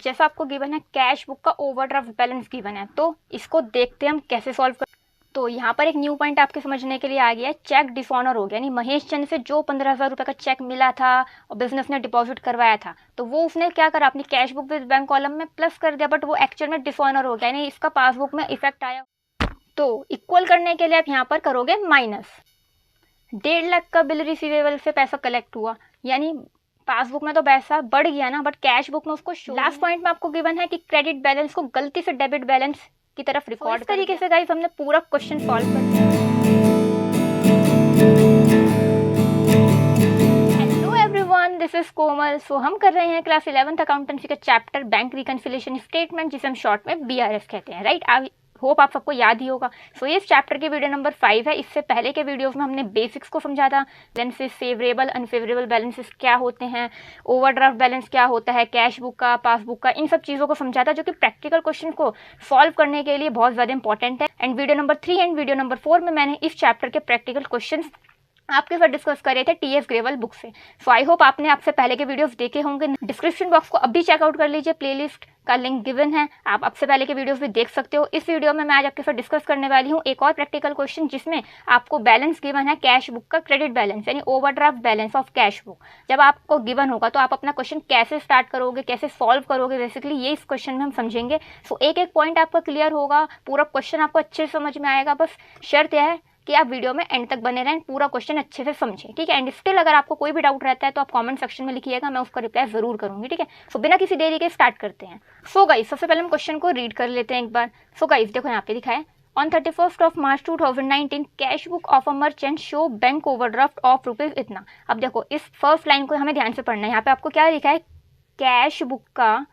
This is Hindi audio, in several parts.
जैसा आपको गिवन है कैश बुक का ओवरड्राफ्ट बैलेंस गिवन है, तो इसको देखते हैं हम कैसे सॉल्व कर। तो यहाँ पर एक न्यू पॉइंट आपके समझने के लिए आ गया है, चेक डिसऑनर हो गया, यानी महेश चंद से जो 15,000 रुपये का चेक मिला था और बिजनेस ने डिपॉजिट करवाया था, तो वो उसने क्या करा, अपनी cash book with bank column में प्लस कर दिया, बट वो एक्चुअल में डिसऑनर हो गया, यानी इसका पासबुक में इफेक्ट आया। तो इक्वल करने के लिए आप यहाँ पर करोगे माइनस 1.5 लाख का बिल रिसीवेबल से पैसा कलेक्ट हुआ, यानी पासबुक में तो पैसा बढ़ गया ना, बट कैश बुक में उसको शो। लास्ट पॉइंट में आपको गिवन है कि क्रेडिट बैलेंस को गलती से डेबिट बैलेंस की तरफ रिकॉर्ड। इस तरीके से गाइस हमने पूरा क्वेश्चन सॉल्व कर दिया। हेलो एवरीवन, दिस इज कोमल। सो हम कर रहे हैं क्लास 11th अकाउंटेंसी का चैप्टर बैंक रिकंसिलिएशन स्टेटमेंट, जिसे हम शॉर्ट में बीआरएस कहते हैं, राइट। आई होप आप सबको याद ही होगा। सो ये इस चैप्टर की वीडियो नंबर 5 है। इससे पहले के वीडियोस में हमने बेसिक्स को समझा था, बैलेंसेस, फेवरेबल अनफेवरेबल बैलेंसेस क्या होते हैं, ओवरड्राफ्ट बैलेंस क्या होता है, कैश बुक का, पासबुक का, इन सब चीज़ों को समझा था, जो कि प्रैक्टिकल क्वेश्चन को सॉल्व करने के लिए बहुत ज़्यादा इंपॉर्टेंट है। And video number 3 and video number 4 में मैंने इस चैप्टर के प्रैक्टिकल क्वेश्चन आपके साथ डिस्कस करे थे टीएफ ग्रेवल बुक से। सो आई होप आपने आपसे पहले के वीडियोस देखे होंगे। डिस्क्रिप्शन बॉक्स को अभी चेकआउट कर लीजिए, प्लेलिस्ट का लिंक गिवन है, आप अब से पहले के वीडियोस भी देख सकते हो। इस वीडियो में मैं आज आपके साथ डिस्कस करने वाली हूँ एक और प्रैक्टिकल क्वेश्चन, जिसमें आपको बैलेंस गिवन है कैश बुक का क्रेडिट बैलेंस, यानी overdraft balance of cash book. जब आपको गिवन होगा तो आप अपना क्वेश्चन कैसे स्टार्ट करोगे, कैसे सॉल्व करोगे, बेसिकली ये इस क्वेश्चन में हम समझेंगे। सो एक एक पॉइंट आपका क्लियर होगा, पूरा क्वेश्चन आपको अच्छे से समझ में आएगा। बस शर्त यह है कि आप वीडियो में एंड तक बने रहें, पूरा क्वेश्चन अच्छे से समझें, ठीक है। एंड स्टिल अगर आपको कोई भी डाउट रहता है तो आप कमेंट सेक्शन में लिखिएगा, मैं उसका रिप्लाई जरूर करूंगी, ठीक है। सो बिना किसी देरी के स्टार्ट करते हैं। सो गाइस, सबसे पहले हम क्वेश्चन को रीड कर लेते हैं एक बार। सो गाइस देखो, यहाँ पे लिखा है on 31st of March 2019 cash book of a merchant show bank overdraft of rupees इतना। अब देखो, इस फर्स्ट लाइन को हमें ध्यान से पढ़ना है। यहाँ पे आपको क्या लिखा है, कैश बुक का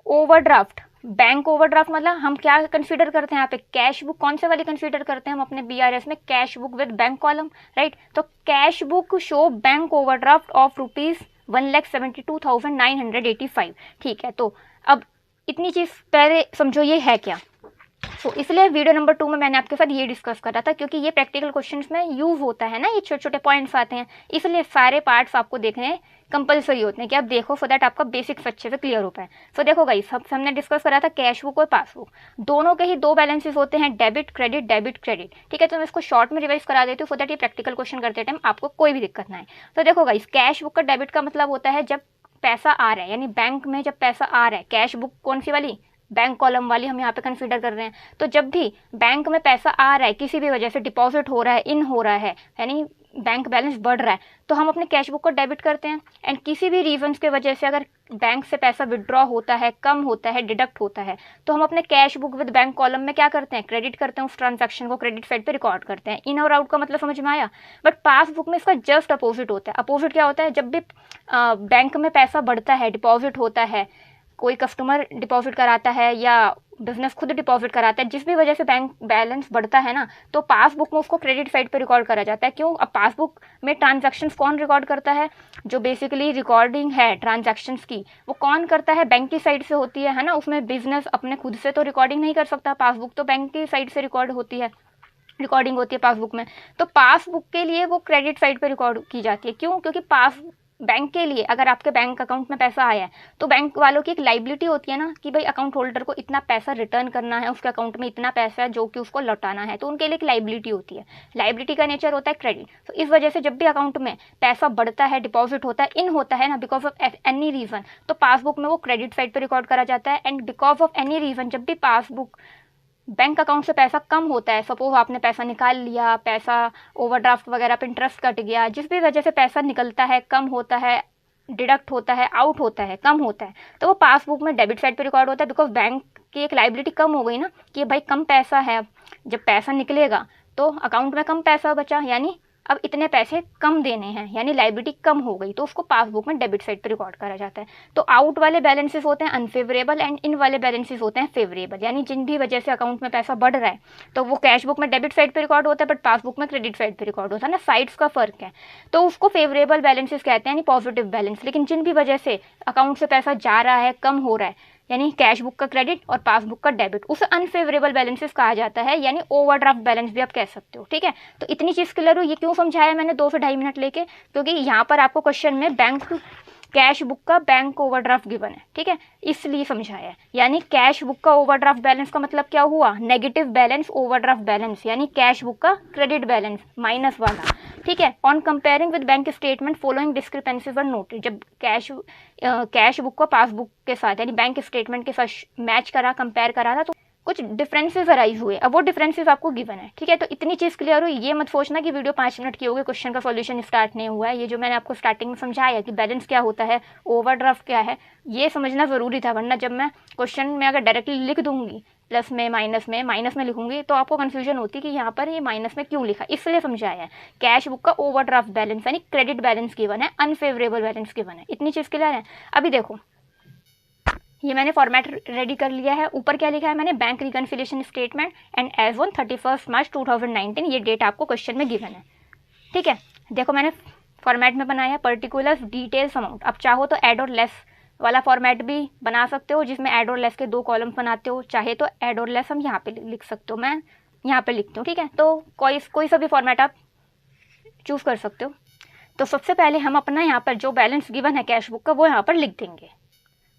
ओवरड्राफ्ट, बैंक ओवरड्राफ्ट मतलब हम क्या कंसीडर करते हैं यहाँ पे, कैश बुक। कौन से वाली कंसीडर करते हैं हम अपने बीआरएस में, cash book with bank column, right. तो cash book show bank overdraft of rupees 1,72,985, ठीक है। तो अब इतनी चीज पहले समझो ये है क्या। तो इसलिए वीडियो नंबर 2 में मैंने आपके साथ ये डिस्कस करा था, क्योंकि ये प्रैक्टिकल क्वेश्चंस में यूज होता है ना, ये छोटे छोटे पॉइंट्स आते हैं, इसलिए सारे पार्ट्स आपको देखने कंपलसरी होते हैं कि आप देखो, सो दैट आपका बेसिक्स अच्छे से क्लियर हो पाए। सो देखो गाइस, हमने डिस्कस करा था कैश बुक और पासबुक, दोनों के ही दो बैलेंसेस होते हैं, डेबिट क्रेडिट, डेबिट क्रेडिट, ठीक है। तो मैं इसको शॉर्ट में रिवाइज करा देती हूँ, सो दैट ये प्रैक्टिकल क्वेश्चन करते टाइम आपको कोई भी दिक्कत ना आए। तो देखो गाइस, कैश बुक का डेबिट का मतलब होता है जब पैसा आ रहा है, यानी बैंक में जब पैसा आ रहा है। कैश बुक कौन सी वाली, बैंक कॉलम वाली हम यहाँ पे कंसीडर कर रहे हैं। तो जब भी बैंक में पैसा आ रहा है, किसी भी वजह से डिपॉजिट हो रहा है, इन हो रहा है, यानी बैंक बैलेंस बढ़ रहा है, तो हम अपने कैश बुक को डेबिट करते हैं। एंड किसी भी रीजंस के वजह से अगर बैंक से पैसा विड्रॉ होता है, कम होता है, डिडक्ट होता है, तो हम अपने cash book with bank column में क्या करते हैं, क्रेडिट करते हैं, उस ट्रांजैक्शन को क्रेडिट साइड पे रिकॉर्ड करते हैं। इन और आउट का मतलब समझ में आया। बट पासबुक में इसका जस्ट अपोजिट होता है। अपोजिट क्या होता है, जब भी बैंक में पैसा बढ़ता है, डिपॉजिट होता है, कोई कस्टमर डिपॉजिट कराता है या बिजनेस खुद डिपॉजिट कराता है, जिस भी वजह से बैंक बैलेंस बढ़ता है ना, तो पासबुक में उसको क्रेडिट साइड पे रिकॉर्ड करा जाता है। क्यों, अब पासबुक में ट्रांजैक्शंस कौन रिकॉर्ड करता है, जो बेसिकली रिकॉर्डिंग है ट्रांजैक्शंस की, वो कौन करता है, बैंक की साइड से होती है ना। उसमें बिजनेस अपने खुद से तो रिकॉर्डिंग नहीं कर सकता, पासबुक तो बैंक की साइड से रिकॉर्डिंग होती है पासबुक में। तो पासबुक के लिए वो क्रेडिट साइड पे रिकॉर्ड की जाती है। क्यों, क्योंकि बैंक के लिए अगर आपके बैंक अकाउंट में पैसा आया है, तो बैंक वालों की एक लाइबिलिटी होती है ना, कि भाई अकाउंट होल्डर को इतना पैसा रिटर्न करना है, उसके अकाउंट में इतना पैसा है जो कि उसको लौटाना है, तो उनके लिए एक लाइबिलिटी होती है। लाइबिलिटी का नेचर होता है क्रेडिट। तो इस वजह से जब भी अकाउंट में पैसा बढ़ता है, डिपॉजिट होता है, इन होता है ना, बिकॉज ऑफ एनी रीजन, तो पासबुक में वो क्रेडिट साइड पर रिकॉर्ड करा जाता है। And because of any reason, जब भी पासबुक बैंक अकाउंट से पैसा कम होता है, सपोज आपने पैसा निकाल लिया, पैसा ओवरड्राफ्ट वगैरह पे इंटरेस्ट कट गया, जिस भी वजह से पैसा निकलता है, कम होता है, डिडक्ट होता है, आउट होता है, कम होता है, तो वो पासबुक में डेबिट साइड पे रिकॉर्ड होता है। बिकॉज बैंक की एक लाइबिलिटी कम हो गई ना, कि भाई कम पैसा है, जब पैसा निकलेगा तो अकाउंट में कम पैसा बचा, यानी अब इतने पैसे कम देने हैं, यानी लाइबिलिटी कम हो गई, तो उसको पासबुक में डेबिट साइड पे रिकॉर्ड करा जाता है। तो आउट वाले बैलेंसेस होते हैं अनफेवरेबल एंड इन वाले बैलेंसेस होते हैं फेवरेबल, यानी जिन भी वजह से अकाउंट में पैसा बढ़ रहा है, तो वो कैश बुक में डेबिट साइड पे रिकॉर्ड होता है, बट पासबुक में क्रेडिट साइड पे रिकॉर्ड होता है ना, साइड्स का फर्क है। तो उसको फेवरेबल बैलेंसेस कहते हैं, यानी पॉजिटिव बैलेंस। लेकिन जिन भी वजह से अकाउंट से पैसा जा रहा है, कम हो रहा है, यानी कैश बुक का क्रेडिट और पासबुक का डेबिट, उसे अनफेवरेबल बैलेंसेस कहा जाता है, यानी ओवरड्राफ्ट बैलेंस भी आप कह सकते हो, ठीक है। तो इतनी चीज क्लियर हो। ये क्यों समझाया मैंने 2 से 2.5 मिनट लेके, क्योंकि यहाँ पर आपको क्वेश्चन में बैंक कैश बुक का बैंक ओवरड्राफ्ट गिवन है, ठीक है, इसलिए समझाया है। यानी कैश बुक का ओवरड्राफ्ट बैलेंस का मतलब क्या हुआ, नेगेटिव बैलेंस ओवरड्राफ्ट बैलेंस, यानी कैश बुक का क्रेडिट बैलेंस माइनस वाला, ठीक है। On comparing with bank statement following discrepancies were noted, जब कैश बुक को पासबुक के साथ यानी बैंक स्टेटमेंट के साथ मैच करा, कंपेयर करा था, तो कुछ डिफरेंसेस अराइज हुए। अब वो डिफरेंसेस आपको गिवन है, ठीक है। तो इतनी चीज़ क्लियर हुई, ये मत सोचना कि वीडियो 5 मिनट की होगी, क्वेश्चन का सॉल्यूशन स्टार्ट नहीं हुआ है। ये जो मैंने आपको स्टार्टिंग में समझाया कि बैलेंस क्या होता है, ओवरड्राफ्ट क्या है, ये समझना ज़रूरी था, वरना जब मैं क्वेश्चन में अगर डायरेक्टली लिख दूंगी प्लस में माइनस में लिखूंगी तो आपको कन्फ्यूजन होती कि यहाँ पर ये माइनस में क्यों लिखा, इसलिए समझाया है। कैश बुक का ओवरड्राफ्ट बैलेंस यानी क्रेडिट बैलेंस गिवन है, अनफेवरेबल बैलेंस गिवन है। इतनी चीज़ क्लियर है। अभी देखो, ये मैंने फॉर्मेट रेडी कर लिया है। ऊपर क्या लिखा है मैंने, bank reconciliation statement and as on 31 March 2019, ये डेट आपको क्वेश्चन में गिवन है, ठीक है। देखो मैंने फॉर्मेट में बनाया पर्टिकुलर डिटेल्स अमाउंट। अब चाहो तो ऐड और लेस वाला फॉर्मेट भी बना सकते हो, जिसमें ऐड और लेस के 2 कॉलम्स बनाते हो। चाहे तो ऐड और लेस हम यहाँ पे लिख सकते हो, मैं यहाँ पे लिखती हूँ, ठीक है। तो कोई सा भी फॉर्मेट आप चूज़ कर सकते हो। तो सबसे पहले हम अपना यहाँ पर जो बैलेंस गिवन है कैश बुक का, वो यहाँ पर लिख देंगे।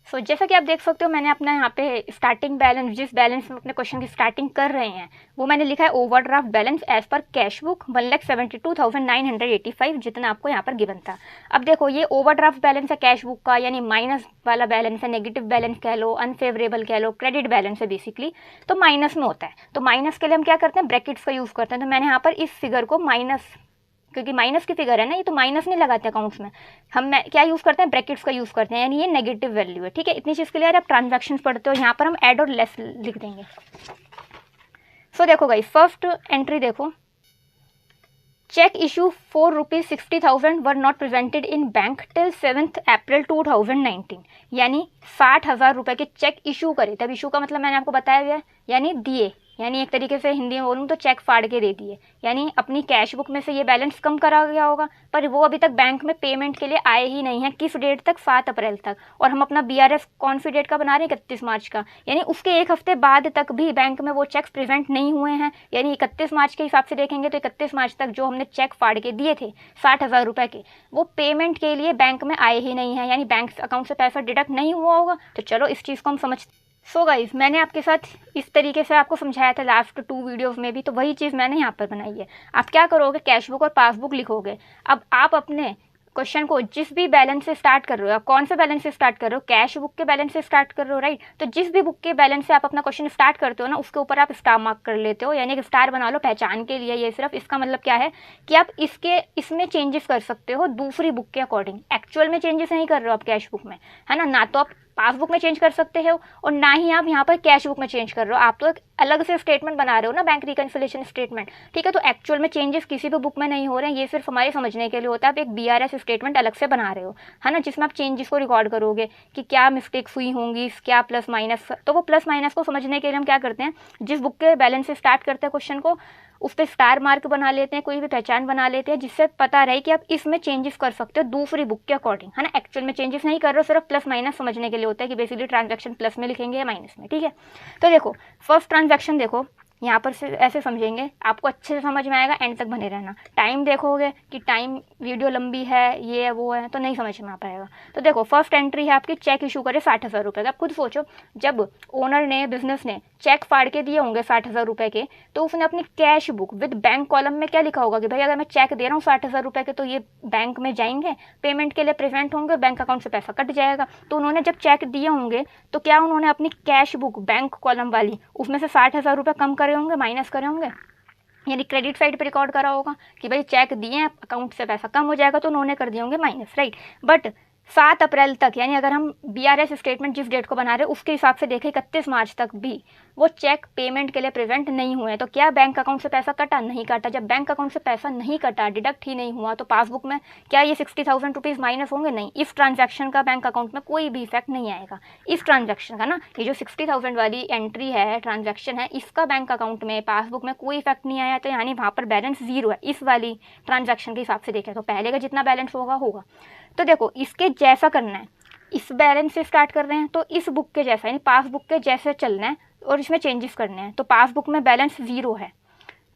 सो जैसा कि आप देख सकते हो, मैंने अपना यहाँ पे स्टार्टिंग बैलेंस, जिस बैलेंस में अपने क्वेश्चन की स्टार्टिंग कर रहे हैं, वो मैंने लिखा है overdraft balance as per cash book 1,72,985, जितना आपको यहाँ पर गिवन था। अब देखो, ये ओवरड्राफ्ट बैलेंस है कैश बुक का, यानी माइनस वाला बैलेंस है, नेगेटिव बैलेंस कह लो, अनफेवरेबल कह लो, क्रेडिट बैलेंस है बेसिकली, तो माइनस में होता है। तो माइनस के लिए हम क्या करते हैं, ब्रैकेट्स का यूज़ करते हैं। तो मैंने यहाँ पर इस फिगर को माइनस, क्योंकि माइनस की फिगर है ना, ये तो माइनस नहीं लगाते अकाउंट्स में, हम क्या यूज़ करते हैं, ब्रैकेट्स का यूज़ करते हैं, यानी ये नेगेटिव वैल्यू है, ठीक है। इतनी चीज़ क्लियर है। आप ट्रांजैक्शंस पढ़ते हो, यहाँ पर हम ऐड और लेस लिख देंगे। सो देखो गाइस, फर्स्ट एंट्री देखो, cheque issue for ₹60,000 were not presented in bank till 7 April 2019, यानी 60,000 रुपये के चेक इशू करे। तब इशू का मतलब मैंने आपको बताया हुआ है, यानी दिए, यानी एक तरीके से हिंदी में बोलूँ तो चेक फाड़ के दे दिए, यानी अपनी कैश बुक में से ये बैलेंस कम करा गया होगा, पर वो अभी तक बैंक में पेमेंट के लिए आए ही नहीं है। किस डेट तक, 7 अप्रैल तक। और हम अपना BRF कौन सी डेट का बना रहे हैं, 31 मार्च का, यानी उसके 1 हफ्ते बाद तक भी बैंक में वो चेक्स प्रेजेंट नहीं हुए हैं। यानी 31 मार्च के हिसाब से देखेंगे तो 31 मार्च तक जो हमने चेक फाड़ के दिए थे 60,000 रुपये के, वो पेमेंट के लिए बैंक में आए ही नहीं है, यानी बैंक अकाउंट से पैसा डिडक्ट नहीं हुआ होगा। तो चलो इस चीज़ को हम समझते। सो गाइस, मैंने आपके साथ इस तरीके से आपको समझाया था लास्ट 2 वीडियोस में भी, तो वही चीज़ मैंने यहाँ पर बनाई है। आप क्या करोगे, कैश बुक और पासबुक लिखोगे। अब आप अपने क्वेश्चन को जिस भी बैलेंस से स्टार्ट कर रहे हो, कौन से बैलेंस से स्टार्ट कर रहे हो, कैश बुक के बैलेंस से स्टार्ट कर रहे हो, राइट। तो जिस भी बुक के बैलेंस से आप अपना क्वेश्चन स्टार्ट करते हो ना, उसके ऊपर आप स्टार मार्क कर लेते हो, यानी एक स्टार बना लो पहचान के लिए। ये सिर्फ इसका मतलब क्या है कि आप इसमें चेंजेस कर सकते हो दूसरी बुक के अकॉर्डिंग। एक्चुअल में चेंजेस नहीं कर रहे हो आप कैश बुक में, है ना तो आप पासबुक में चेंज कर सकते हो और ना ही आप यहाँ पर कैश बुक में चेंज कर रहे हो। आप तो एक अलग से स्टेटमेंट बना रहे हो ना, बैंक रिकन्सिलिएशन स्टेटमेंट, ठीक है। तो एक्चुअल में चेंजेस किसी भी बुक में नहीं हो रहे हैं, ये सिर्फ हमारे समझने के लिए होता है। आप एक BRS स्टेटमेंट अलग से बना रहे हो, है ना, जिसमें आप चेंजेस को रिकॉर्ड करोगे कि क्या मिस्टेक्स हुई होंगी, क्या प्लस माइनस। तो वो प्लस माइनस को समझने के लिए हम क्या करते हैं, जिस बुक के बैलेंस से स्टार्ट करते हैं क्वेश्चन को, उस पर स्टार मार्क बना लेते हैं, कोई भी पहचान बना लेते हैं, जिससे पता रहे कि आप इसमें चेंजेस कर सकते हो दूसरी बुक के अकॉर्डिंग, है ना। एक्चुअल में चेंजेस नहीं कर रहे हो, सिर्फ प्लस माइनस समझने के लिए होता है कि बेसिकली ट्रांजैक्शन प्लस में लिखेंगे या माइनस में, ठीक है। तो देखो फर्स्ट ट्रांजैक्शन देखो, यहाँ पर से ऐसे समझेंगे, आपको अच्छे से समझ में आएगा, एंड तक बने रहना। टाइम देखोगे कि टाइम वीडियो लंबी है, ये है वो है, तो नहीं समझ में आ पाएगा। तो देखो फर्स्ट एंट्री है आपकी, चेक इशू करे 60,000 रुपये का। आप खुद सोचो, जब ओनर ने, बिजनेस ने चेक फाड़ के दिए होंगे 60,000 रुपये के, तो उसने अपनी cash book with bank column में क्या लिखा होगा कि भाई अगर मैं चेक दे रहा हूँ 60,000 रुपये के, तो ये बैंक में जाएंगे, पेमेंट के लिए प्रेजेंट होंगे, बैंक अकाउंट से पैसा कट जाएगा। तो उन्होंने जब चेक दिए होंगे तो क्या उन्होंने अपनी कैश बुक बैंक कॉलम वाली उसमें से 60,000 रुपये कम करे होंगे, माइनस करे होंगे, यानी क्रेडिट साइड पे रिकॉर्ड करा होगा कि भाई चेक दिए हैं, अकाउंट से पैसा कम हो जाएगा, तो उन्होंने कर दिए होंगे माइनस, राइट। बट 7 अप्रैल तक, यानी अगर हम BRS स्टेटमेंट जिस डेट को बना रहे हैं उसके हिसाब से देखें 31 मार्च तक भी वो चेक पेमेंट के लिए प्रेजेंट नहीं हुए, तो क्या बैंक अकाउंट से पैसा कटा, नहीं कटा। जब बैंक अकाउंट से पैसा नहीं कटा, डिडक्ट ही नहीं हुआ, तो पासबुक में क्या ये 60,000 रुपीज़ माइनस होंगे, नहीं। इस ट्रांजैक्शन का बैंक अकाउंट में कोई भी इफेक्ट नहीं आएगा, इस ट्रांजैक्शन का ना, ये जो 60,000 वाली एंट्री है, ट्रांजैक्शन है, इसका बैंक अकाउंट में, पासबुक में कोई इफेक्ट नहीं आया, तो यानी वहाँ पर बैलेंस जीरो है इस वाली ट्रांजैक्शन के हिसाब से देखें तो। पहले का जितना बैलेंस होगा। तो देखो इसके जैसा करना है, इस बैलेंस से स्टार्ट कर रहे हैं तो इस बुक के जैसा, यानी पासबुक के जैसे चलना है और इसमें चेंजेस करने हैं। तो पासबुक में बैलेंस जीरो है,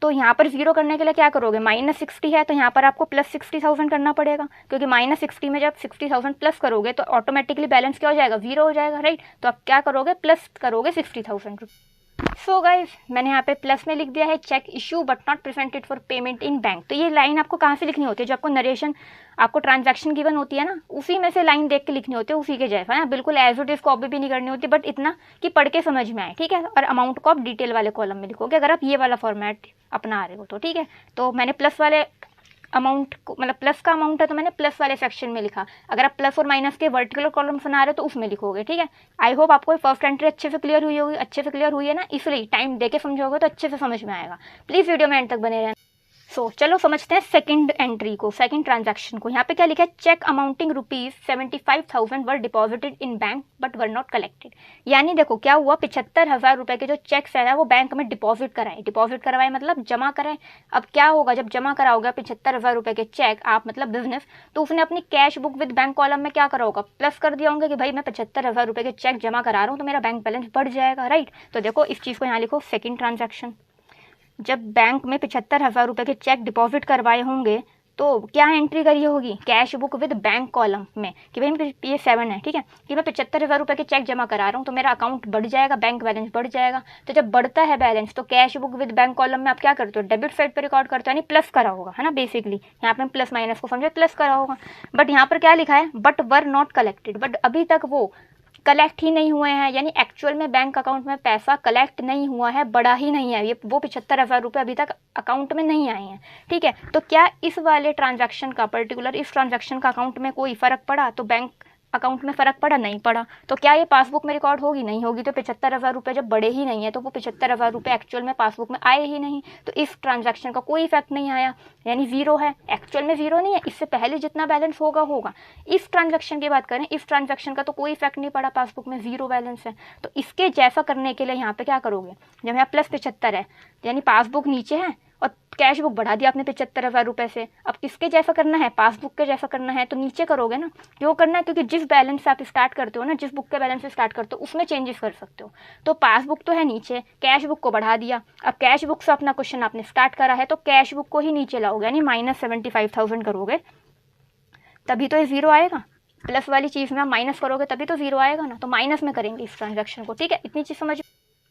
तो यहाँ पर जीरो करने के लिए क्या करोगे, -60 है तो यहाँ पर आपको +60,000 करना पड़ेगा, क्योंकि -60 में जब 60,000 प्लस करोगे तो ऑटोमेटिकली बैलेंस क्या हो जाएगा, जीरो हो जाएगा, राइट। तो आप क्या करोगे, प्लस करोगे 60,000। सो गाइज मैंने यहाँ पे प्लस में लिख दिया है cheque issue but not presented for payment in bank. तो ये लाइन आपको कहाँ से लिखनी होती है, जो आपको नरेशन, आपको ट्रांजैक्शन गिवन होती है ना, उसी में से लाइन देख के लिखनी होती है, उसी के जैसा ना, बिल्कुल एज इट इज कॉपी भी नहीं करनी होती, बट इतना कि पढ़ के समझ में आए, ठीक है। और अमाउंट को आप डिटेल वाले कॉलम में लिखोगे अगर आप ये वाला फॉर्मेट अपना रहे हो तो, ठीक है। तो मैंने प्लस वाले अमाउंट को, मतलब प्लस का अमाउंट है तो मैंने प्लस वाले सेक्शन में लिखा। अगर आप प्लस और माइनस के वर्टिकल कॉलम बना रहे हो तो उसमें लिखोगे, ठीक है। आई होप आपको फर्स्ट एंट्री अच्छे से क्लियर हुई होगी, अच्छे से क्लियर हुई है ना, इसलिए टाइम देके समझोगे तो अच्छे से समझ में आएगा। प्लीज़ वीडियो में एंड तक बने रहना। चलो समझते हैं सेकंड एंट्री को, सेकंड ट्रांजैक्शन को। यहाँ पे क्या लिखा है, cheque amounting ₹75,000 were deposited in bank but were not collected. यानी देखो क्या हुआ, 75,000 रुपये के जो चेक्स है ना वो बैंक में डिपॉजिट कराए, डिपॉजिट करवाए मतलब जमा कराए। अब क्या होगा, जब जमा कराओगे 75,000 रुपये के चेक आप, मतलब बिजनेस, तो उसने अपनी cash book with bank column में क्या करा होगा, प्लस कर दिया होंगे कि भाई मैं 75,000 रुपये के चेक जमा करा रहा हूँ तो मेरा बैंक बैलेंस बढ़ जाएगा, राइट। तो देखो इस चीज़ को यहाँ लिखो, सेकेंड ट्रांजैक्शन। जब बैंक में 75,000 रुपये के चेक डिपॉजिट करवाए होंगे तो क्या एंट्री करी होगी, cash book with bank column में, कि भाई ये 7 है, ठीक है, कि मैं 75,000 रुपये के चेक जमा करा रहा हूँ तो मेरा अकाउंट बढ़ जाएगा, बैंक बैलेंस बढ़ जाएगा। तो जब बढ़ता है बैलेंस तो cash book with bank column में आप क्या करते हो, डेबिट साइड पर रिकॉर्ड करते हो, यानी प्लस करा होगा, है ना। बेसिकली यहाँ पे प्लस माइनस को समझे, प्लस करा होगा। बट यहाँ पर क्या लिखा है, but were not collected, but अभी तक वो कलेक्ट ही नहीं हुए हैं, यानी एक्चुअल में बैंक अकाउंट में पैसा कलेक्ट नहीं हुआ है, बढ़ा ही नहीं है, ये वो 75,000 रुपये अभी तक अकाउंट में नहीं आए हैं, ठीक है। तो क्या इस वाले ट्रांजैक्शन का, पर्टिकुलर इस ट्रांजैक्शन का अकाउंट में कोई फ़र्क पड़ा, तो बैंक अकाउंट में फ़र्क पड़ा, नहीं पड़ा। तो क्या ये पासबुक में रिकॉर्ड होगी, नहीं होगी। तो 75,000 रुपये जब बढ़े ही नहीं है तो वो 75,000 रुपये एक्चुअल में पासबुक में आए ही नहीं, तो इस ट्रांजैक्शन का कोई इफेक्ट नहीं आया, यानी जीरो है, एक्चुअल में जीरो नहीं है, इससे पहले जितना बैलेंस होगा होगा। इस ट्रांजैक्शन की बात करें, इस ट्रांजैक्शन का तो कोई इफेक्ट नहीं पड़ा, पासबुक में जीरो बैलेंस है। तो इसके जैसा करने के लिए यहाँ पे क्या करोगे, जब यहाँ प्लस 75 है यानी पासबुक नीचे है और कैश बुक बढ़ा दिया आपने 75,000 रुपये से, अब किसके जैसा करना है, पासबुक के जैसा करना है, तो नीचे करोगे ना, क्यों करना है, क्योंकि जिस बैलेंस से आप स्टार्ट करते हो ना, जिस बुक के बैलेंस से स्टार्ट करते हो उसमें चेंजेस कर सकते हो। तो पासबुक तो है नीचे, कैश बुक को बढ़ा दिया, अब कैश बुक से अपना क्वेश्चन आपने स्टार्ट करा है तो कैश बुक को ही नीचे लाओगे, यानी -75,000 करोगे, तभी तो ये जीरो आएगा। प्लस वाली चीज़ में आप माइनस करोगे तभी तो जीरो आएगा ना, तो माइनस में करेंगे इस ट्रांजैक्शन को, ठीक है। इतनी चीज़ समझ।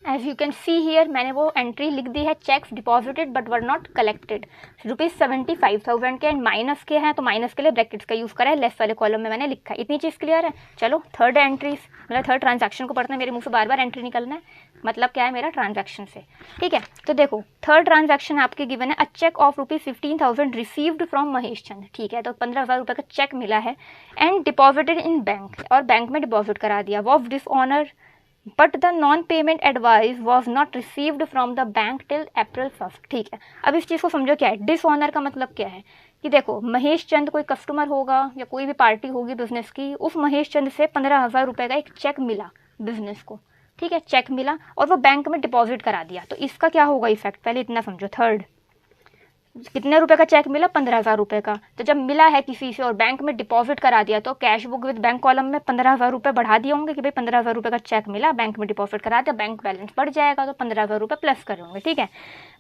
As you can see here मैंने वो एंट्री लिख दी है, cheques deposited but were not collected ₹75,000 के, एंड माइनस के हैं तो माइनस के लिए ब्रैकेट्स का यूज़ करा है, लेस वाले कॉलम में मैंने लिखा है। इतनी चीज़ क्लियर है। चलो थर्ड एंट्री, मतलब थर्ड ट्रांजैक्शन को पढ़ते हैं, मेरे मुंह से बार बार एंट्री निकलना है, मतलब क्या है मेरा ट्रांजैक्शन से, ठीक है। तो देखो थर्ड ट्रांजैक्शन आपके गिवन है, a cheque of ₹15,000 received from Mahesh Chand, ठीक है। तो 15,000 रुपये का चेक मिला है एंड डिपॉजिटेड इन बैंक, और बैंक में डिपॉजिट करा दिया, वॉफ dishonour but the non payment advice was not received from the bank till April 1, ठीक है। अब इस चीज़ को समझो क्या है, डिसऑनर का मतलब क्या है, कि देखो महेश चंद कोई कस्टमर होगा या कोई भी पार्टी होगी बिजनेस की, उस महेश चंद से 15,000 रुपये का एक चेक मिला बिजनेस को, ठीक है, चेक मिला और वो बैंक में डिपॉजिट करा दिया, तो इसका क्या होगा इफेक्ट, पहले इतना समझो। थर्ड, कितने रुपए का चेक मिला, 15,000 रुपये का, तो जब मिला है किसी से और बैंक में डिपॉजिट करा दिया तो cash book with bank column में 15,000 रुपये बढ़ा दिए होंगे कि भाई 15,000 रुपये का चेक मिला, बैंक में डिपॉजिट करा दिया, बैंक बैलेंस बढ़ जाएगा तो 15,000 रुपये प्लस करे होंगे, ठीक है।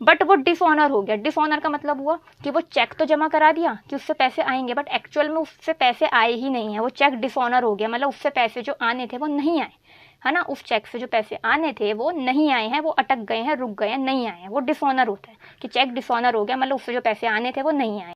बट वो डिसऑनर हो गया। डिसऑनर का मतलब हुआ कि वो चेक तो जमा करा दिया कि उससे पैसे आएंगे, बट एक्चुअल में उससे पैसे आए ही नहीं है, वो चेक डिसऑनर हो गया, मतलब उससे पैसे जो आने थे वो नहीं आए, है ना। उस चेक से जो पैसे आने थे वो नहीं आए हैं, वो अटक गए हैं, रुक गए हैं, नहीं आए हैं, वो डिसऑनर होता है कि चेक डिसऑनर हो गया, मतलब उससे जो पैसे आने थे वो नहीं आए।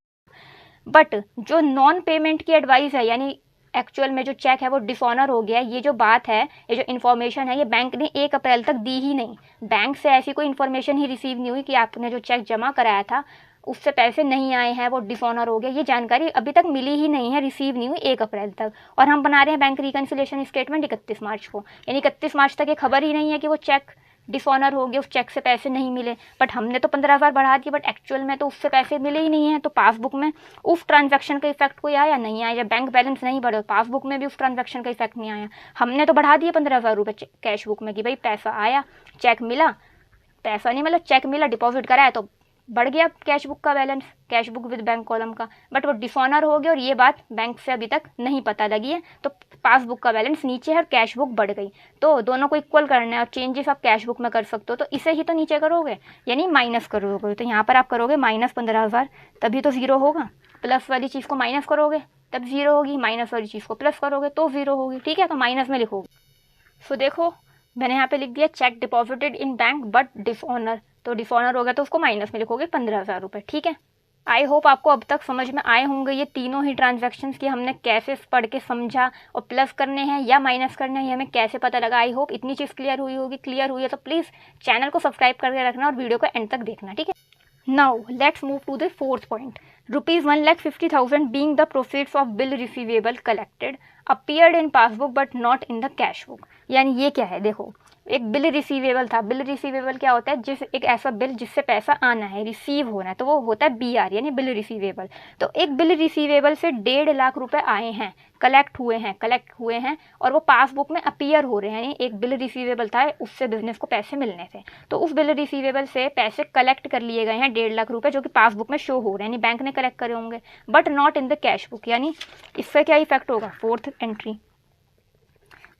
बट जो नॉन पेमेंट की एडवाइस है, यानी एक्चुअल में जो चेक है वो डिसऑनर हो गया, ये जो बात है, ये जो इन्फॉर्मेशन है, ये बैंक ने 1 अप्रैल तक दी ही नहीं। बैंक से ऐसी कोई इन्फॉर्मेशन ही रिसीव नहीं हुई कि आपने जो चेक जमा कराया था उससे पैसे नहीं आए हैं, वो डिसऑनर हो गया, ये जानकारी अभी तक मिली ही नहीं है, रिसीव नहीं हुई 1 अप्रैल तक। और हम बना रहे हैं बैंक रिकन्सिलेशन स्टेटमेंट 31 मार्च को, यानी 31 मार्च तक ये खबर ही नहीं है कि वो चेक डिसऑनर हो गया, उस चेक से पैसे नहीं मिले। बट हमने तो 15,000 बढ़ा दिए, बट एक्चुअल में तो उससे पैसे मिले ही नहीं हैं, तो पासबुक में उस ट्रांजैक्शन का इफेक्ट कोई आया नहीं आया। जब बैंक बैलेंस नहीं बढ़ा, पासबुक में भी उस ट्रांजैक्शन का इफेक्ट नहीं आया। हमने तो बढ़ा दिए 15,000 रुपये कैश बुक में कि भाई पैसा आया, चेक मिला, पैसा नहीं मतलब चेक मिला, डिपॉजिट कराया तो बढ़ गया कैश बुक का balance, cash book with bank column का, बट वो डिसऑनर हो गया और ये बात बैंक से अभी तक नहीं पता लगी है, तो पासबुक का बैलेंस नीचे है और कैश बुक बढ़ गई। तो दोनों को इक्वल करना है और चेंजेस आप कैश बुक में कर सकते हो, तो इसे ही तो नीचे करोगे, यानी माइनस करोगे। तो यहाँ पर आप करोगे -15,000, तभी तो ज़ीरो होगा। प्लस वाली चीज़ को माइनस करोगे तब ज़ीरो होगी, माइनस वाली चीज़ को प्लस करोगे तो ज़ीरो होगी। ठीक है, तो माइनस में लिखोगे। सो देखो मैंने यहाँ पे लिख दिया check deposited in bank but dishonour, तो डिसऑनर हो गया तो उसको माइनस में लिखोगे 15,000 रुपये। ठीक है, आई होप आपको अब तक समझ में आए होंगे ये तीनों ही ट्रांजैक्शंस कि हमने कैसे पढ़ के समझा और प्लस करने हैं या माइनस करने हैं, ये हमें कैसे पता लगा। आई होप इतनी चीज़ क्लियर हुई होगी। क्लियर हुई है तो प्लीज़ चैनल को सब्सक्राइब करके रखना और वीडियो को एंड तक देखना। ठीक है, now let's move to the fourth point. ₹1,50,000 being the proceeds of bill receivable collected appeared in passbook but not in the cash book। यानी ये क्या है, देखो एक बिल रिसीवेबल था। बिल रिसीवेबल क्या होता है, जिस एक ऐसा बिल जिससे पैसा आना है, रिसीव होना है, तो वो होता है BR यानी बिल रिसीवेबल। तो एक बिल रिसीवेबल से 1.5 लाख रुपए आए हैं, कलेक्ट हुए हैं और वो पासबुक में अपीयर हो रहे हैं। यानी एक बिल रिसीवेबल था, उससे बिजनेस को पैसे मिलने थे, तो उस बिल रिसीवेबल से पैसे कलेक्ट कर लिए गए हैं 1.5 लाख रुपए, जो कि पासबुक में शो हो रहे हैं, यानी बैंक ने कलेक्ट करे होंगे, but not in the cash book. यानी इससे क्या इफेक्ट होगा, फोर्थ एंट्री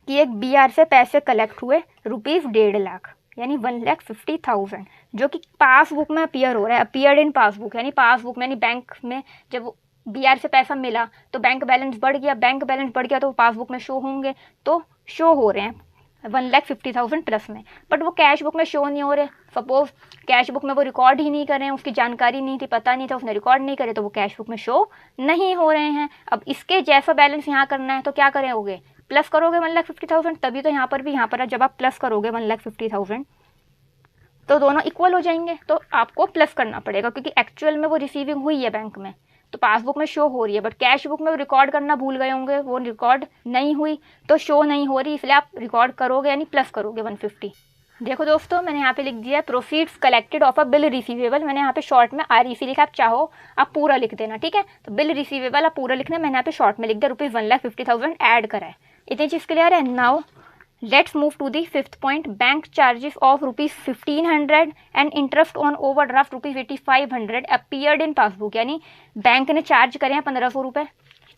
कि एक BR से पैसे कलेक्ट हुए ₹1.5 लाख यानी 1,50,000, जो कि पासबुक में अपीयर हो रहा है, अपीयर्ड इन पासबुक, यानी पासबुक में, यानी बैंक में जब BR से पैसा मिला तो बैंक बैलेंस बढ़ गया, बैंक बैलेंस बढ़ गया तो पासबुक में शो होंगे, तो शो हो रहे हैं 1,50,000 प्लस में, बट वो कैश बुक में शो नहीं हो रहे। सपोज कैश बुक में वो रिकॉर्ड ही नहीं कर रहे हैं, उसकी जानकारी नहीं थी, पता नहीं था, उसने रिकॉर्ड नहीं करे, तो वो कैश बुक में शो नहीं हो रहे हैं। अब इसके जैसा बैलेंस यहाँ करना है तो क्या करोगे, प्लस करोगे 1,50,000, तभी तो यहाँ पर जब आप प्लस करोगे 1,50,000 तो दोनों इक्वल हो जाएंगे, तो आपको प्लस करना पड़ेगा, क्योंकि एक्चुअल में वो रिसीविंग हुई है बैंक में, तो पासबुक में शो हो रही है, बट कैश बुक में वो रिकॉर्ड करना भूल गए होंगे, वो रिकॉर्ड नहीं हुई तो शो नहीं हो रही, इसलिए आप रिकॉर्ड करोगे यानी प्लस करोगे 150। देखो दोस्तों मैंने यहाँ पे लिख दिया proceeds collected of a bill receivable, मैंने यहाँ पे शॉर्ट में REC लिखा, आप चाहो आप पूरा लिख देना। ठीक है, तो बिल रिसीवेबल आप पूरा लिखना, मैंने यहाँ पे शॉर्ट में लिख दिया ₹1,50,000 ऐड करा है। इतनी चीज़ क्लियर है। Now let's move to the fifth point, bank charges of ₹1,500 and interest on overdraft ₹8,500 appeared in passbook. यानी बैंक ने चार्ज करे हैं 1,500 रुपये।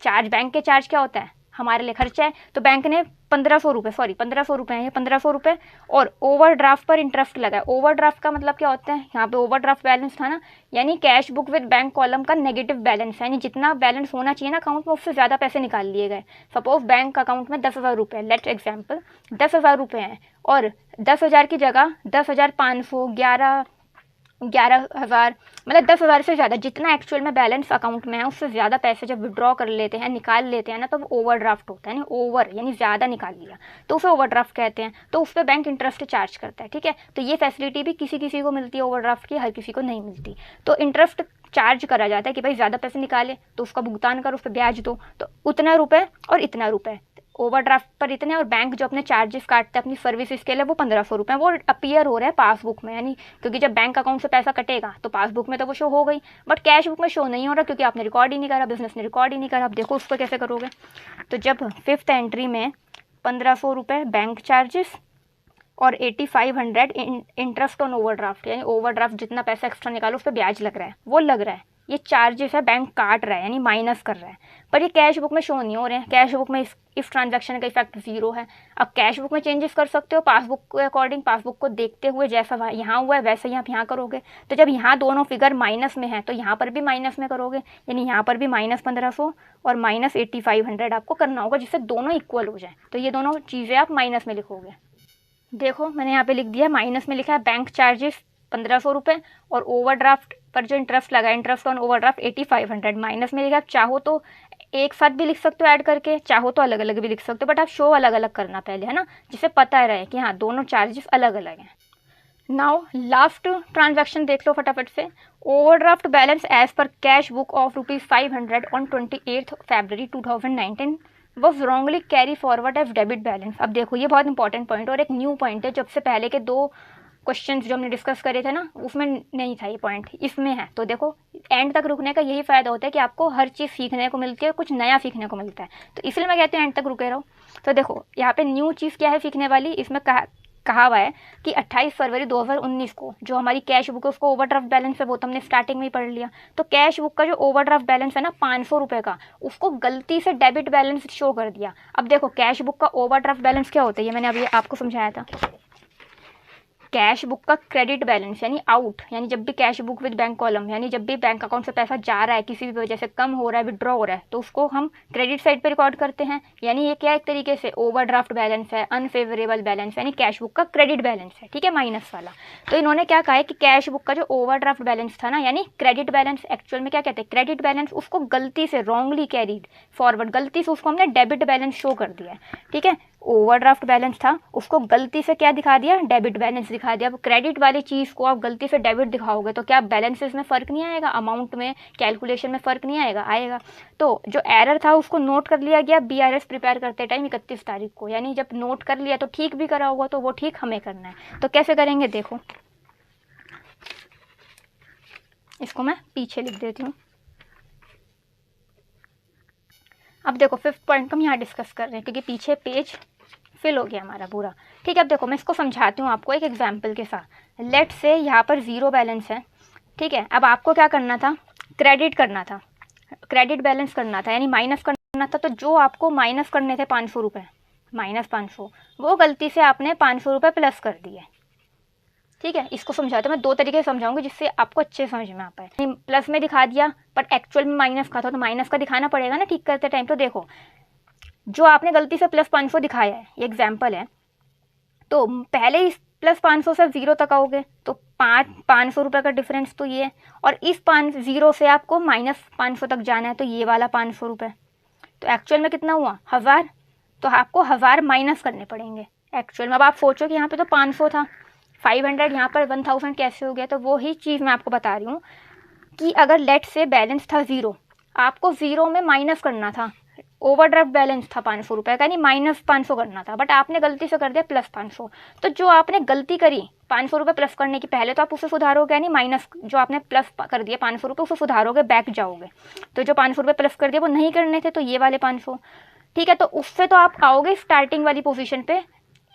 चार्ज, बैंक के चार्ज क्या होता है, हमारे लिए खर्चा है, तो बैंक ने 1,500 रुपये, सॉरी 1,500 रुपये हैं, 1,500 रुपये और ओवरड्राफ्ट पर इंटरेस्ट लगा है। ओवरड्राफ्ट का मतलब क्या होता है, यहाँ पे ओवरड्राफ्ट बैलेंस था ना, यानी cash book with bank column का नेगेटिव बैलेंस है, यानी जितना बैलेंस होना चाहिए ना अकाउंट में उससे ज़्यादा पैसे निकाल लिए गए। सपोज बैंक अकाउंट में 10,000 रुपये, लेट एग्जाम्पल 10,000 रुपये हैं और 10,000 की जगह 10,500, 11,000, मतलब 10,000 से ज़्यादा जितना एक्चुअल में बैलेंस अकाउंट में है उससे ज़्यादा पैसे जब विड्रॉ कर लेते हैं, निकाल लेते हैं ना, तब ओवरड्राफ्ट होता है। ओवर यानी ज़्यादा निकाल लिया तो उसे ओवरड्राफ्ट कहते हैं, तो उस पर बैंक इंटरेस्ट चार्ज करता है। ठीक है, तो ये फैसिलिटी भी किसी किसी को मिलती है ओवरड्राफ्ट की, हर किसी को नहीं मिलती। तो इंटरेस्ट चार्ज करा जाता है कि भाई ज़्यादा पैसे निकाले तो उसका भुगतान करो, उस पर ब्याज दो, तो उतना रुपये और इतना रुपये ओवरड्राफ्ट पर इतने, और बैंक जो अपने चार्जेस काटते हैं अपनी सर्विसेज के लिए वो 1,500 रुपये, वो अपीयर हो रहा है पासबुक में। यानी क्योंकि जब बैंक अकाउंट से पैसा कटेगा तो पासबुक में तो वो शो हो गई, बट कैश बुक में शो नहीं हो रहा क्योंकि आपने रिकॉर्ड ही नहीं करा, बिजनेस ने रिकॉर्ड ही नहीं करा। अब देखो उसको कैसे करोगे, तो जब फिफ्थ एंट्री में 1,500 रुपये बैंक चार्जेस और 8,500 इंटरेस्ट ऑन ओवरड्राफ्ट, यानी ओवरड्राफ्ट जितना पैसा एक्स्ट्रा निकालो उस पर ब्याज लग रहा है, वो लग रहा है, ये चार्जेस है, बैंक काट रहा है यानी माइनस कर रहा है, पर ये कैश बुक में शो नहीं हो रहे हैं। कैश बुक में इस ट्रांजैक्शन का इफेक्ट 0 है। अब कैश बुक में चेंजेस कर सकते हो पासबुक के अकॉर्डिंग, पासबुक को देखते हुए, जैसा यहाँ हुआ है वैसे ही आप यहाँ करोगे। तो जब यहाँ दोनों फिगर माइनस में है तो यहाँ पर भी माइनस में करोगे, यानी यहाँ पर भी -1,500 और -8,500 आपको करना होगा, जिससे दोनों इक्वल हो जाए। तो ये दोनों चीज़ें आप माइनस में लिखोगे। देखो मैंने यहाँ पे लिख दिया, माइनस में लिखा है बैंक चार्जेस 1,500 रुपये और ओवरड्राफ्ट पर जो इंटरेस्ट लगा, इंटरेस्ट ऑन ओवरड्राफ्ट 8,500 माइनस में लिखा। चाहो तो एक साथ भी लिख सकते हो ऐड करके, चाहो तो अलग अलग भी लिख सकते हो, बट आप शो अलग अलग करना पहले, है ना, जिससे पता रहे कि हाँ दोनों चार्जेस अलग अलग हैं। नाउ लास्ट ट्रांजैक्शन देख लो फटाफट से। Overdraft balance as per cash book of ₹500 on 28 February 2019 was wrongly carry forward as debit balance. अब देखो ये बहुत इंपॉर्टेंट पॉइंट और एक न्यू पॉइंट है, जब से पहले के 2 क्वेश्चंस जो हमने डिस्कस करे थे ना उसमें नहीं था ये पॉइंट, इसमें है। तो देखो एंड तक रुकने का यही फ़ायदा होता है कि आपको हर चीज़ सीखने को मिलती है, कुछ नया सीखने को मिलता है, तो इसलिए मैं कहती हूँ एंड तक रुके रहो। तो देखो यहाँ पे न्यू चीज़ क्या है सीखने वाली, इसमें कहा हुआ है कि 28 फरवरी 2019 को जो हमारी कैश बुक है उसको ओवरड्राफ्ट बैलेंस है, वो तो हमने स्टार्टिंग में ही पढ़ लिया। तो कैश बुक का जो ओवरड्राफ्ट बैलेंस है ना 500 रुपये का, उसको गलती से डेबिट बैलेंस शो कर दिया। अब देखो कैश बुक का ओवरड्राफ्ट बैलेंस क्या होता है, ये मैंने अभी आपको समझाया था। कैश बुक का क्रेडिट बैलेंस यानी आउट, यानी जब भी cash book with bank column, यानी जब भी बैंक अकाउंट से पैसा जा रहा है, किसी भी वजह से कम हो रहा है, विड्रॉ हो रहा है, तो उसको हम क्रेडिट साइड पे रिकॉर्ड करते हैं। यानी ये क्या एक तरीके से ओवरड्राफ्ट बैलेंस है, अनफेवरेबल बैलेंस, यानी कैश बुक का क्रेडिट बैलेंस है, ठीक है, माइनस वाला। तो इन्होंने क्या कहा है कि कैश बुक का जो ओवरड्राफ्ट बैलेंस था ना, यानी क्रेडिट बैलेंस, एक्चुअल में क्या कहते हैं क्रेडिट बैलेंस, उसको गलती से रॉन्गली कैरीड फॉरवर्ड, गलती से उसको हमने डेबिट बैलेंस शो कर दिया है, ठीक है। ओवरड्राफ्ट बैलेंस था, उसको गलती से क्या दिखा दिया, डेबिट बैलेंस दिखा दिया। अब क्रेडिट वाली चीज़ को आप गलती से डेबिट दिखाओगे तो क्या बैलेंसेस में फ़र्क नहीं आएगा, अमाउंट में, कैलकुलेशन में फ़र्क नहीं आएगा, आएगा। तो जो एरर था उसको नोट कर लिया गया BRS प्रिपेयर करते टाइम 31 तारीख को, यानी जब नोट कर लिया तो ठीक भी करा होगा, तो वो ठीक हमें करना है। तो कैसे करेंगे देखो, इसको मैं पीछे लिख देती हूँ। अब देखो 5th पॉइंट को हम यहाँ डिस्कस कर रहे हैं क्योंकि पीछे पेज फिल हो गया हमारा पूरा, ठीक है। अब देखो मैं इसको समझाती हूँ आपको एक एग्जांपल के साथ। लेट से यहाँ पर 0 बैलेंस है, ठीक है। अब आपको क्या करना था, क्रेडिट करना था, क्रेडिट बैलेंस करना था, यानी माइनस करना था। तो जो आपको माइनस करने थे 500 रुपये, -500, वो गलती से आपने 500 रुपये प्लस कर दिए, ठीक है। इसको समझाते मैं 2 तरीके से समझाऊंगी जिससे आपको अच्छे समझ में आ पाए। प्लस में दिखा दिया पर एक्चुअल में माइनस का था, तो माइनस का दिखाना पड़ेगा ना ठीक करते टाइम। तो देखो जो आपने गलती से +500 दिखाया है, ये एग्जाम्पल है, तो पहले इस +500 से 0 तक आओगे तो 500 रुपये का डिफरेंस तो ये है, और इस 0 से आपको -500 तक जाना है, तो ये वाला 500 रुपये। तो एक्चुअल में कितना हुआ, 1000। तो आपको 1000 माइनस करने पड़ेंगे एक्चुअल में। अब आप सोचो कि यहाँ पे तो 500 था, 500 यहाँ पर 1000 कैसे हो गया। तो वो ही चीज़ मैं आपको बता रही हूँ कि अगर लेट से बैलेंस था 0, आपको 0 में माइनस करना था, ओवरड्राफ्ट बैलेंस था 500 रुपये का, यानी -500 करना था, बट आपने गलती से कर दिया +500। तो जो आपने गलती करी 500 रुपये प्लस करने की, पहले तो आप उसे सुधारोगे, यानी माइनस जो आपने प्लस कर दिया 500 रुपये उसे सुधारोगे, बैक जाओगे। तो जो 500 रुपये प्लस कर दिया वो नहीं करने थे, तो ये वाले 500, ठीक है। तो उससे तो आप आओगे स्टार्टिंग वाली पोजीशन पे,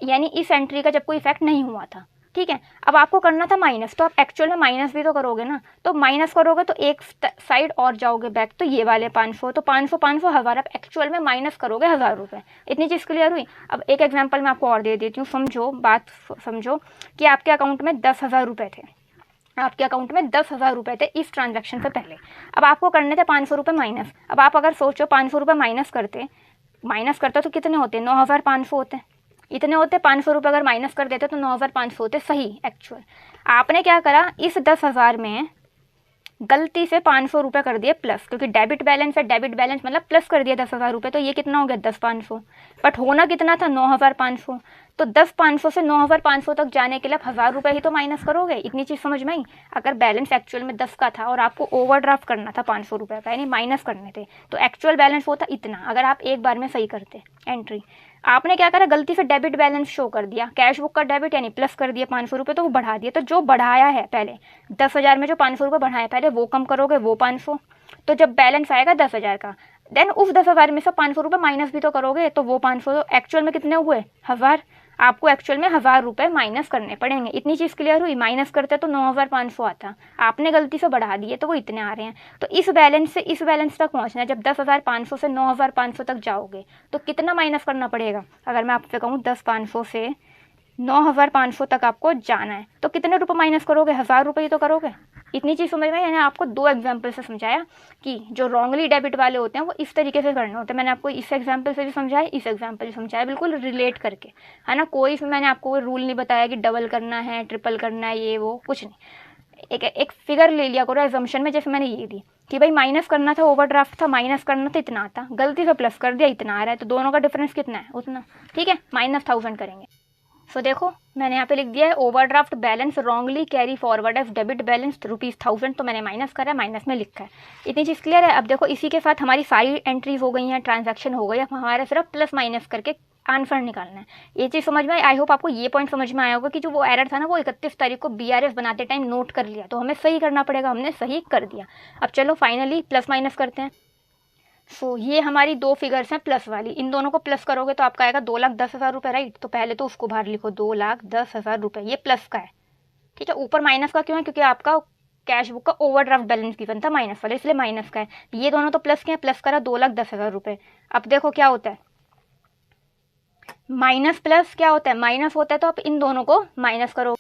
यानी इस एंट्री का जब कोई इफेक्ट नहीं हुआ था, ठीक है। अब आपको करना था माइनस, तो आप एक्चुअल में माइनस भी तो करोगे ना, तो माइनस करोगे तो एक साइड और जाओगे बैक, तो ये वाले 500, तो 500 1000, आप एक्चुअल में माइनस करोगे 1000 रुपये। इतनी चीज़ क्लियर हुई। अब एक एग्जांपल मैं आपको और दे देती हूँ, समझो बात, समझो कि आपके अकाउंट में 10,000 रुपये थे, आपके अकाउंट में 10,000 रुपये थे इस ट्रांजैक्शन से पहले। अब आपको करने थे 500 रुपये माइनस। अब आप अगर सोचो 500 रुपये माइनस करते तो कितने होते, 9,500 होते, इतने होते। 500 रुपये अगर माइनस कर देते तो 9,500 होते, सही एक्चुअल। आपने क्या करा, इस 10,000 में गलती से 500 रुपये कर दिए प्लस, क्योंकि डेबिट बैलेंस है, डेबिट बैलेंस मतलब प्लस कर दिया 10,000 रुपये, तो ये कितना हो गया 10,500, बट होना कितना था 9,500। तो 10,500 से 9,500 तक जाने के लिए आप 1000 रुपये ही तो माइनस करोगे। इतनी चीज़ समझ में आई। अगर बैलेंस एक्चुअल में 10 का था और आपको ओवरड्राफ्ट करना था 500 रुपये का, यानी माइनस करने थे, तो एक्चुअल बैलेंस होता इतना, अगर आप एक बार में सही करते एंट्री। आपने क्या करा, गलती से डेबिट बैलेंस शो कर दिया, कैश बुक का डेबिट यानी प्लस कर दिया 500 रुपये, तो वो बढ़ा दिया। तो जो बढ़ाया है पहले 10,000 में जो 500 रुपये बढ़ाया पहले वो कम करोगे, वो 500, तो जब बैलेंस आएगा 10,000 का, देन उस 10,000 में से 500 रुपये माइनस भी तो करोगे, तो वो 500 एक्चुअल में कितने हुए 1000। आपको एक्चुअल में 1000 रुपये माइनस करने पड़ेंगे। इतनी चीज़ क्लियर हुई। माइनस करते तो 9,500 आता, आपने गलती से बढ़ा दिए तो वो इतने आ रहे हैं। तो इस बैलेंस से इस बैलेंस तक पहुंचना है, जब 10,500 से 9,500 तक जाओगे तो कितना माइनस करना पड़ेगा। अगर मैं आपसे कहूँ 10,500 से 9,500 तक आपको जाना है, तो कितने रुपये माइनस करोगे, 1000 रुपये ही तो करोगे। इतनी चीज़ समझ में। मैंने आपको 2 एग्जाम्पल से समझाया कि जो रॉन्गली डेबिट वाले होते हैं वो इस तरीके से करने होते हैं। मैंने आपको इस एग्जाम्पल से भी समझाया, इस एग्जाम्पल से समझाया, बिल्कुल रिलेट करके, है ना। कोई मैंने आपको रूल नहीं बताया कि डबल करना है, ट्रिपल करना है, ये वो कुछ नहीं। एक फिगर ले लिया करो एजम्पशन में, जैसे मैंने ये दी कि भाई माइनस करना था, ओवरड्राफ्ट था, माइनस करना था इतना आता, गलती से प्लस कर दिया इतना आ रहा है, तो दोनों का डिफरेंस कितना है उतना, ठीक है, -1000 करेंगे। सो देखो मैंने यहाँ पे लिख दिया है overdraft balance wrongly carry forward F debit balance ₹1000, तो मैंने माइनस करा है, माइनस में लिखा है। इतनी चीज़ क्लियर है। अब देखो इसी के साथ हमारी सारी एंट्रीज हो गई हैं, ट्रांजैक्शन हो गई। अब हमारा सिर्फ प्लस माइनस करके आंसर निकालना है। ये चीज़ समझ में आई। आई होप आपको ये पॉइंट समझ में आया होगा कि जो वो एरर था ना वो 31 तारीख को BRS बनाते टाइम नोट कर लिया, तो हमें सही करना पड़ेगा, हमने सही कर दिया। अब चलो फाइनली प्लस माइनस करते हैं। सो ये हमारी दो फिगर्स हैं प्लस वाली, इन दोनों को प्लस करोगे तो आपका आएगा 2,10,000 रुपये, राइट। तो पहले तो उसको बाहर लिखो, 2,10,000 रुपये, ये प्लस का है, ठीक है। ऊपर माइनस का क्यों है, क्योंकि आपका कैश बुक का ओवरड्राफ्ट बैलेंस गिवन था माइनस वाला, इसलिए माइनस का है। ये दोनों तो प्लस के हैं, प्लस करा 2,10,000 रुपये। अब देखो क्या होता है, माइनस प्लस क्या होता है, माइनस होता है, तो आप इन दोनों को माइनस करो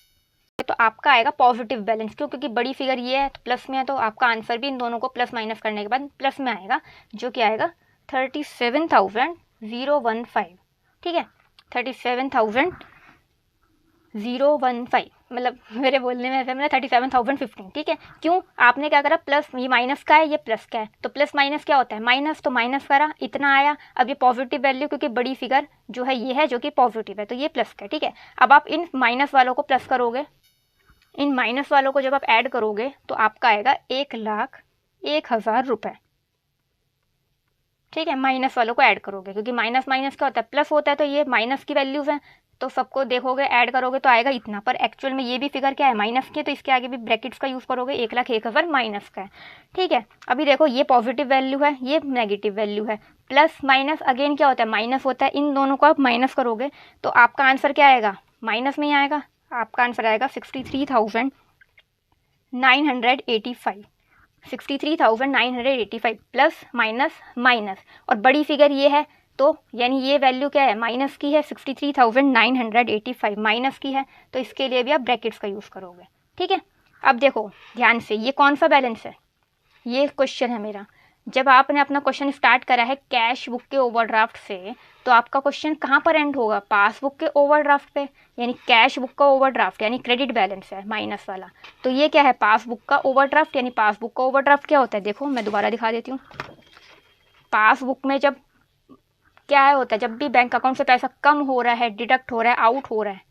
तो आपका आएगा पॉजिटिव बैलेंस। क्यों, क्योंकि बड़ी फिगर ये है तो प्लस में है, तो आपका आंसर भी इन दोनों को प्लस माइनस करने के बाद प्लस में आएगा, जो कि आएगा 37,015, ठीक है। 37,015, मतलब मेरे बोलने में ऐसा, मैंने 37,015, ठीक है। क्यों, आपने क्या करा, प्लस, ये माइनस का है, ये प्लस का है, तो प्लस माइनस क्या होता है, माइनस, तो माइनस करा, इतना आया। अब ये पॉजिटिव वैल्यू, क्योंकि बड़ी फिगर जो है ये है जो कि पॉजिटिव है, तो ये प्लस का है, ठीक है। अब आप इन माइनस वालों को प्लस करोगे, इन माइनस वालों को जब आप ऐड करोगे तो आपका आएगा 1,01,000 रुपये, ठीक है। माइनस वालों को ऐड करोगे, क्योंकि माइनस माइनस क्या होता है, प्लस होता है, तो ये माइनस की वैल्यूज हैं, तो सबको देखोगे ऐड करोगे तो आएगा इतना। पर एक्चुअल में ये भी फिगर क्या है, माइनस की है, तो इसके आगे भी ब्रैकेट्स का यूज़ करोगे, 1,01,000 माइनस का है, ठीक है। अभी देखो ये पॉजिटिव वैल्यू है, ये नेगेटिव वैल्यू है, प्लस माइनस अगेन क्या होता है, माइनस होता है। इन दोनों को आप माइनस करोगे तो आपका आंसर क्या आएगा, माइनस में ही आएगा। आपका आंसर आएगा 63,985, 63,985 प्लस माइनस माइनस, और बड़ी फिगर ये है, तो यानी ये वैल्यू क्या है, माइनस की है, 63,985 माइनस की है, तो इसके लिए भी आप ब्रैकेट्स का यूज़ करोगे, ठीक है। अब देखो ध्यान से, ये कौन सा बैलेंस है, ये क्वेश्चन है मेरा। जब आपने अपना क्वेश्चन स्टार्ट करा है कैश बुक के ओवरड्राफ्ट से, तो आपका क्वेश्चन कहाँ पर एंड होगा, पासबुक के ओवरड्राफ्ट पे, यानी कैश बुक का ओवरड्राफ्ट यानी क्रेडिट बैलेंस है माइनस वाला। तो ये क्या है, पासबुक का ओवरड्राफ्ट, यानी पासबुक का ओवरड्राफ्ट क्या होता है, देखो मैं दोबारा दिखा देती हूँ। पासबुक में जब क्या है होता है, जब भी बैंक अकाउंट से पैसा कम हो रहा है, डिडक्ट हो रहा है, आउट हो रहा है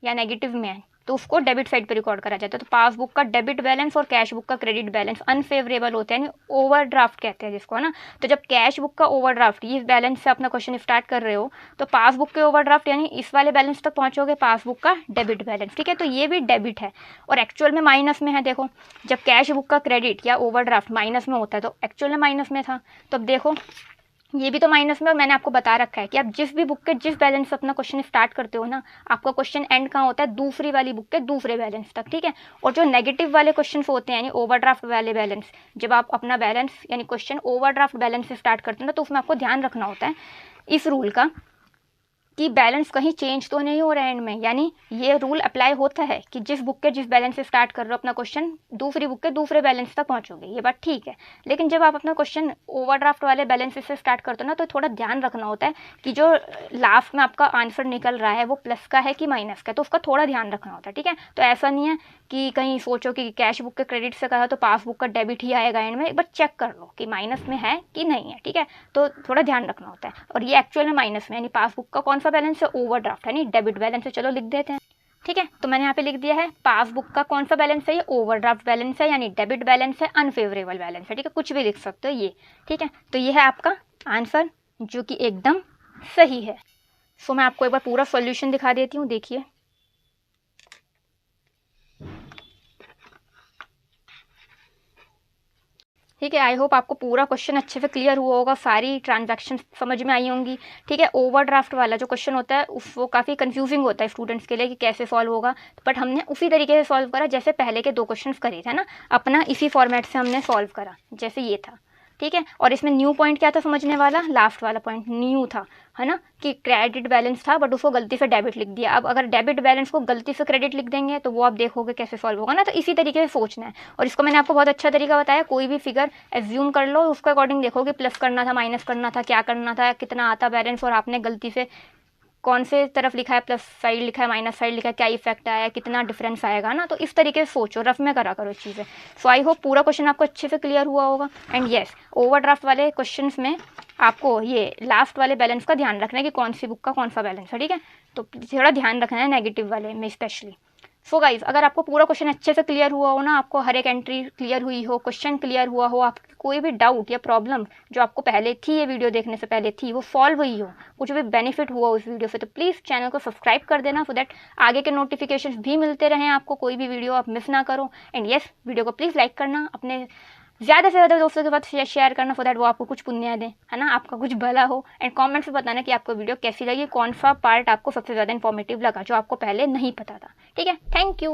या नेगेटिव में है, तो उसको डेबिट साइड पे रिकॉर्ड करा जाता है। तो पासबुक का डेबिट बैलेंस और कैश बुक का क्रेडिट बैलेंस अनफेवरेबल होते हैं, यानी ओवरड्राफ्ट कहते हैं जिसको, है ना। तो जब कैश बुक का ओवरड्राफ्ट, ये बैलेंस से अपना क्वेश्चन स्टार्ट कर रहे हो, तो पासबुक के ओवरड्राफ्ट यानी इस वाले बैलेंस तक पहुंचोगे, पासबुक का डेबिट बैलेंस, ठीक है। तो ये भी डेबिट है और एक्चुअल में माइनस में है। देखो जब कैश बुक का क्रेडिट या ओवरड्राफ्ट माइनस में होता है तो एक्चुअल में माइनस में था, तो अब देखो ये भी तो माइनस में। और मैंने आपको बता रखा है कि आप जिस भी बुक के जिस बैलेंस से अपना क्वेश्चन स्टार्ट करते हो ना, आपका क्वेश्चन एंड कहाँ होता है, दूसरी वाली बुक के दूसरे बैलेंस तक, ठीक है। और जो नेगेटिव वाले क्वेश्चन होते हैं यानी ओवरड्राफ्ट वाले बैलेंस, जब आप अपना बैलेंस यानी क्वेश्चन ओवरड्राफ्ट बैलेंस से स्टार्ट करते हो ना, तो उसमें आपको ध्यान रखना होता है इस रूल का कि बैलेंस कहीं चेंज तो नहीं हो रहा है एंड में। यानी ये रूल अप्लाई होता है कि जिस बुक के जिस बैलेंस से स्टार्ट कर रहे हो अपना क्वेश्चन, दूसरी बुक के दूसरे बैलेंस तक पहुंचोगे, ये बात ठीक है। लेकिन जब आप अपना क्वेश्चन ओवरड्राफ्ट वाले बैलेंस से स्टार्ट करते हो ना, तो थोड़ा ध्यान रखना होता है कि जो लास्ट में आपका आंसर निकल रहा है वो प्लस का है कि माइनस का, तो उसका थोड़ा ध्यान रखना होता है, ठीक है। तो ऐसा नहीं है कि कहीं सोचो कि कैश बुक के क्रेडिट से करा तो पासबुक का डेबिट ही आएगा एंड में, एक बार चेक कर लो कि माइनस में है कि नहीं है, ठीक है। तो थोड़ा ध्यान रखना होता है। और ये एक्चुअल में माइनस में, यानी पासबुक का कौन सा बैलेंस है, ओवरड्राफ्ट यानी डेबिट बैलेंस है। चलो लिख देते हैं, ठीक है। तो मैंने यहाँ पे लिख दिया है पासबुक का कौन सा बैलेंस है, ये ओवरड्राफ्ट बैलेंस है यानी डेबिट बैलेंस है, अनफेवरेबल बैलेंस है, ठीक है। कुछ भी लिख सकते हो ये, ठीक है। तो ये है आपका आंसर जो कि एकदम सही है। सो मैं आपको एक बार पूरा सॉल्यूशन दिखा देती हूँ, देखिए। ठीक है, आई होप आपको पूरा क्वेश्चन अच्छे से क्लियर हुआ होगा, सारी ट्रांजैक्शन समझ में आई होंगी, ठीक है। ओवरड्राफ्ट वाला जो क्वेश्चन होता है वो काफ़ी कंफ्यूजिंग होता है स्टूडेंट्स के लिए कि कैसे सॉल्व होगा, बट हमने उसी तरीके से सॉल्व करा जैसे पहले के 2 क्वेश्चन करे थे ना, अपना इसी फॉर्मेट से हमने सॉल्व करा जैसे ये था, ठीक है। और इसमें न्यू पॉइंट क्या था समझने वाला, लास्ट वाला पॉइंट न्यू था, है ना, कि क्रेडिट बैलेंस था बट उसको गलती से डेबिट लिख दिया। अब अगर डेबिट बैलेंस को गलती से क्रेडिट लिख देंगे तो वो आप देखोगे कैसे सॉल्व होगा ना। तो इसी तरीके से सोचना है, और इसको मैंने आपको बहुत अच्छा तरीका बताया। कोई भी फिगर एज्यूम कर लो, उसके अकॉर्डिंग देखोगे प्लस करना था, माइनस करना था, क्या करना था, कितना आता बैलेंस, और आपने गलती से कौन से तरफ लिखा है, प्लस साइड लिखा है, माइनस साइड लिखा है, क्या इफेक्ट आया, कितना डिफरेंस आएगा ना। तो इस तरीके से सोचो, रफ में करा करो चीज़ें। सो आई होप पूरा क्वेश्चन आपको अच्छे से क्लियर हुआ होगा। एंड येस, ओवरड्राफ्ट वाले क्वेश्चंस में आपको ये लास्ट वाले बैलेंस का ध्यान रखना है कि कौन सी बुक का कौन सा बैलेंस है, ठीक है। तो थोड़ा ध्यान रखना है नेगेटिव वाले में स्पेशली। सो गाइज, अगर आपको पूरा क्वेश्चन अच्छे से क्लियर हुआ हो ना, आपको हर एक एंट्री क्लियर हुई हो, क्वेश्चन क्लियर हुआ हो, आपकी कोई भी डाउट या प्रॉब्लम जो आपको पहले थी, ये वीडियो देखने से पहले थी, वो सॉल्व हुई हो, कुछ भी बेनिफिट हुआ उस वीडियो से, तो प्लीज़ चैनल को सब्सक्राइब कर देना सो दैट आगे के नोटिफिकेशन भी मिलते रहें आपको, कोई भी वीडियो आप मिस ना करो। एंड येस, वीडियो को प्लीज़ लाइक करना, अपने ज़्यादा से ज़्यादा दोस्तों के साथ शेयर करना, सो दैट वो आपको कुछ पुण्य दें, है ना, आपका कुछ भला हो। एंड कमेंट्स में बताना कि आपको वीडियो कैसी लगी, कौन सा पार्ट आपको सबसे ज़्यादा इन्फॉर्मेटिव लगा जो आपको पहले नहीं पता था। ठीक है, थैंक यू।